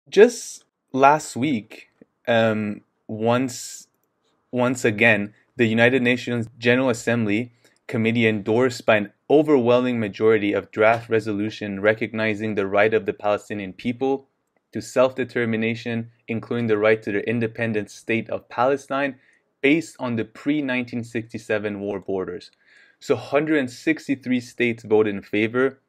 Just last week, um, once once again, the United Nations General Assembly committee endorsed by an overwhelming majority of draft resolution recognizing the right of the Palestinian people to self-determination, including the right to their independent state of Palestine, based on the pre-1967 war borders. So 163 states voted in favor,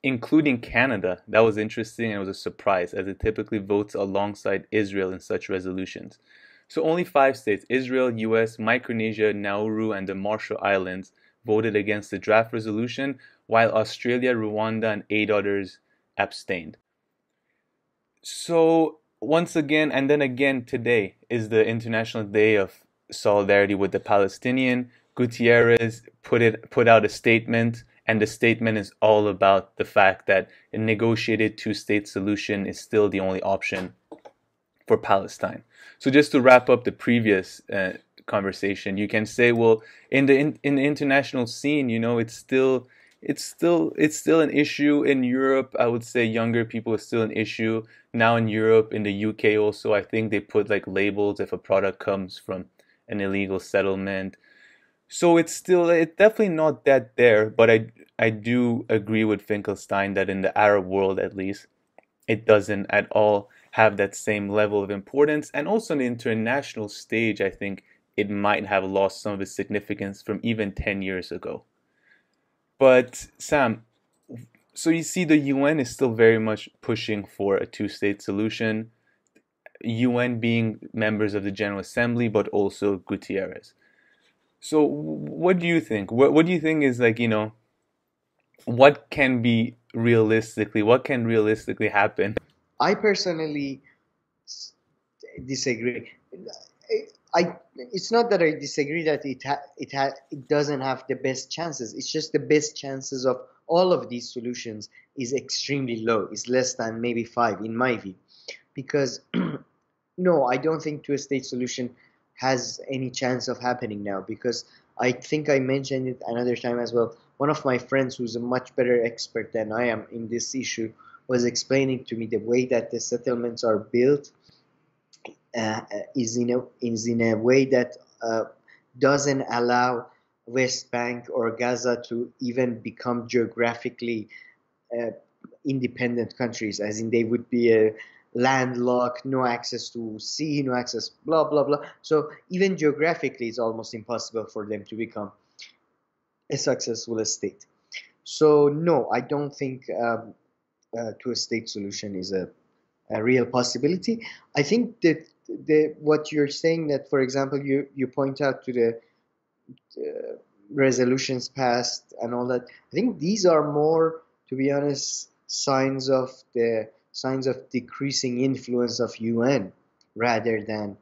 including Canada. That was interesting and it was a surprise, as it typically votes alongside Israel in such resolutions. So only five states, Israel, US, Micronesia, Nauru, and the Marshall Islands, voted against the draft resolution, while Australia, Rwanda, and eight others abstained. So once again, and then again today, is the International Day of Solidarity with the Palestinian. Gutierrez put out a statement, and the statement is all about the fact that a negotiated two-state solution is still the only option for Palestine. So just to wrap up the previous conversation, you can say, well, in the international scene, it's still an issue in Europe. I would say younger people is still an issue now in Europe, in the UK also. I think they put like labels if a product comes from an illegal settlement. So it's definitely not that there, but I do agree with Finkelstein that in the Arab world at least it doesn't at all have that same level of importance. And also on the international stage, I think it might have lost some of its significance from even 10 years ago. But Sam, so you see the UN is still very much pushing for a two-state solution, UN being members of the General Assembly, but also Gutierrez. So what do you think? What do you think is like, what can realistically happen? I personally disagree. It's not that I disagree that it doesn't have the best chances. It's just the best chances of all of these solutions is extremely low. It's less than maybe five in my view, because no, I don't think two-state solution has any chance of happening now, because I think I mentioned it another time as well. One of my friends, who's a much better expert than I am in this issue, was explaining to me the way that the settlements are built is in a way that doesn't allow West Bank or Gaza to even become geographically uh, independent countries, as in they would be landlocked, no access to sea, no access, blah blah blah. So even geographically, it's almost impossible for them to become a successful state. So no, I don't think two-state solution is a real possibility. I think that what you're saying, that for example you point out to the resolutions passed and all that. I think these are more, to be honest, signs of decreasing influence of UN rather than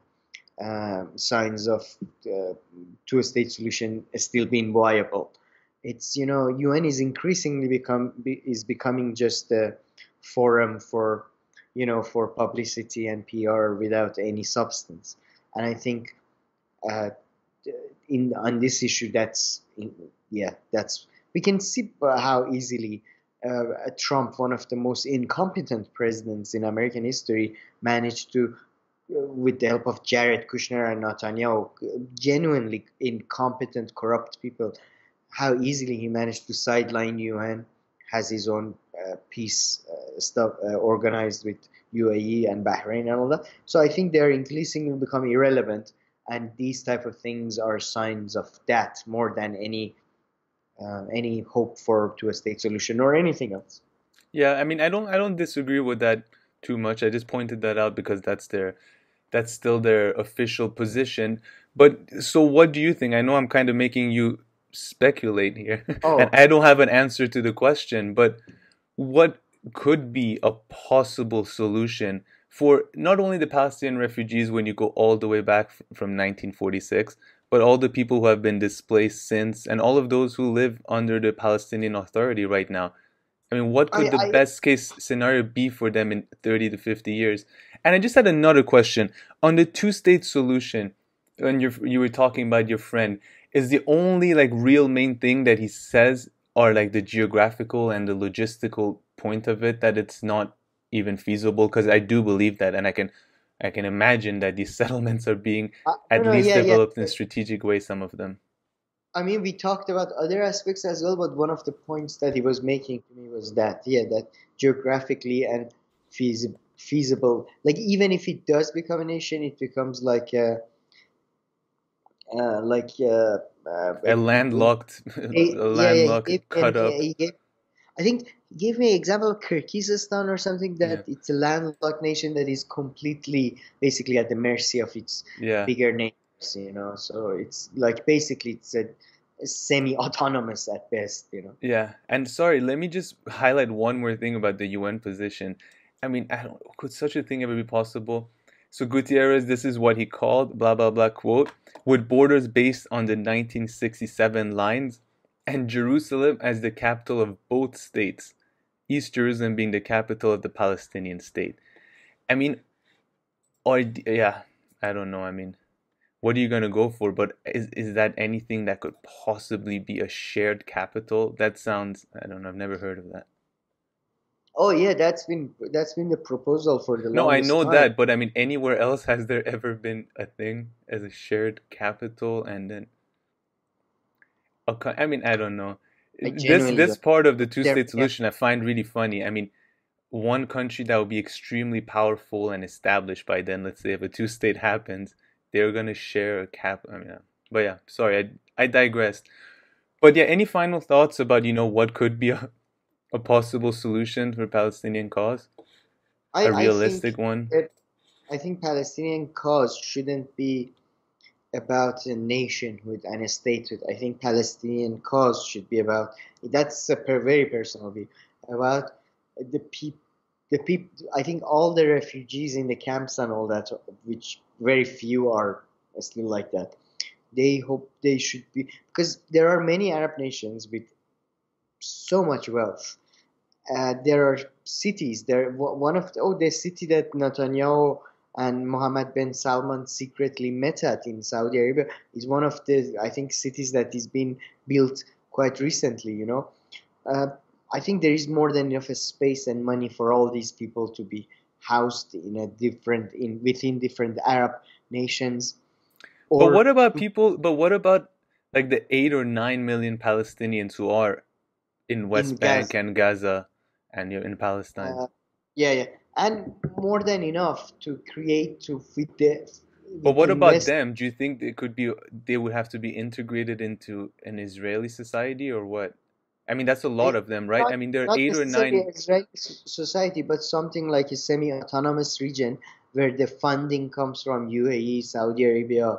signs of uh, two-state solution still being viable. It's, UN is increasingly becoming just a forum for, for publicity and PR without any substance. And I think uh, in on this issue, yeah, that's we can see how easily Trump, one of the most incompetent presidents in American history, managed to, with the help of Jared Kushner and Netanyahu, genuinely incompetent, corrupt people, how easily he managed to sideline UN, has his own peace stuff organized with UAE and Bahrain and all that. So I think they're increasingly become irrelevant, and these type of things are signs of that more than any hope for to a state solution or anything else. Yeah, I mean, I don't disagree with that too much. I just pointed that out because that's still their official position. But so what do you think? I know I'm kind of making you speculate here, and Oh, I don't have an answer to the question, but what could be a possible solution for not only the Palestinian refugees when you go all the way back from 1946, but all the people who have been displaced since, and all of those who live under the Palestinian Authority right now? I mean, what I, could the I best case scenario be for them in 30 to 50 years? And I just had another question on the two-state solution. When you were talking about your friend, is the only like real main thing that he says are like the geographical and the logistical point of it, that it's not even feasible? Because I do believe that, and I can imagine that these settlements are being No, at no, least yeah, yeah. developed in strategic ways, some of them. I mean, we talked about other aspects as well, but one of the points that he was making to me was that, yeah, that geographically and feasible, like even if it does become a nation, it becomes like A landlocked, a yeah, yeah. He landlocked, gave me cut up. I think he gave me an example of Kyrgyzstan or something, Yeah, that it's a landlocked nation that is completely basically at the mercy of its yeah, bigger neighbors, you know. So it's like basically it's a semi-autonomous at best, you know. yeah. And sorry, let me just highlight one more thing about the UN position. I mean, I don't, could such a thing ever be possible? So Gutierrez, this is what he called, blah blah blah, quote, with borders based on the 1967 lines and Jerusalem as the capital of both states, East Jerusalem being the capital of the Palestinian state. I mean, or yeah, I don't know. I mean, what are you gonna go for? But is that anything that could possibly be a shared capital? That sounds, I don't know, I've never heard of that. Oh yeah, that's been the proposal for the No, I longest know time. that, but I mean, anywhere else has there ever been a thing as a shared capital and then I mean, I don't know. I This genuinely this don't. part of the There, two-state yeah. solution I find really funny. I mean, one country that would be extremely powerful and established by then, let's say if a two-state happens, they're gonna share a cap. I mean, but yeah, sorry, I digressed. But yeah, any final thoughts about, what could be a possible solution for Palestinian cause? A I think realistic one? that I think Palestinian cause shouldn't be about a nationhood and a statehood. I think Palestinian cause should be about, that's a very personal view, about the people. The people. I think all the refugees in the camps and all that, which very few are still like that. They hope they should be, because there are many Arab nations with so much wealth. There are cities. There one of the city that Netanyahu and Mohammed bin Salman secretly met at in Saudi Arabia is one of the, I think, cities that is being built quite recently. You know, uh, I think there is more than enough space and money for all these people to be housed in a different in within different Arab nations But what or about people, but what about like the 8 or 9 million Palestinians who are in in West Bank Gaza. and Gaza and in Palestine? Uh, yeah, yeah, and more than enough to create to But with what about invest. them? Do you think they would have to be integrated into an Israeli society or what? I mean, that's a lot I, of them, right? not I mean, there are not eight or necessarily nine. Israeli society, but something like a semi-autonomous region where the funding comes from UAE, Saudi Arabia,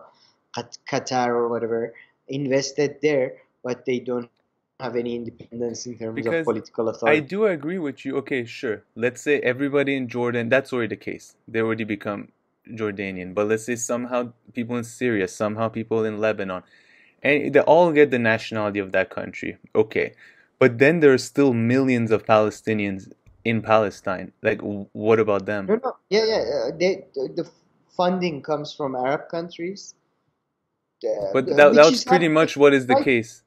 Qatar, or whatever, invested there, but they don't have any independence in terms of Because political I authority. do agree with you. Okay, sure. Let's say everybody in Jordan, that's already the case. They already become Jordanian. But let's say somehow people in Syria, somehow people in Lebanon, and they all get the nationality of that country. Okay. But then there are still millions of Palestinians in Palestine. Like, what about them? No, no, yeah, yeah. The funding comes from Arab countries, But that which was is pretty happening much what is the right case.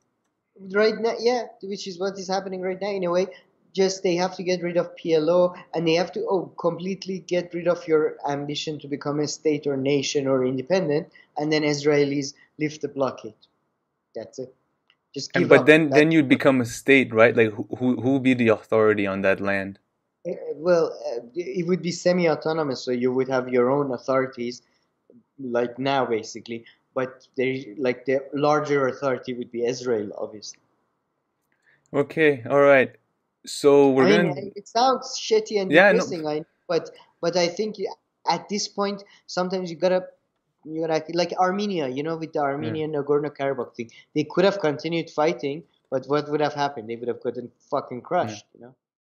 right now. Yeah, which is what is happening right now in a way. Just they have to get rid of PLO, and they have to completely get rid of your ambition to become a state or nation or independent, and then Israelis lift the blockade. That's it. Just And give but up. then you'd become a state, right? Like who would be the authority on that land? Well, it would be semi-autonomous, so you would have your own authorities, like now basically. But there, like the larger authority would be Israel, obviously. Okay, all right. So I we're mean, gonna, it sounds shitty and yeah, no, depressing, but I think at this point, sometimes you gotta like Armenia, with the yeah. Armenian Nagorno-Karabakh thing, they could have continued fighting, but what would have happened? They would have gotten fucking Yeah. crushed.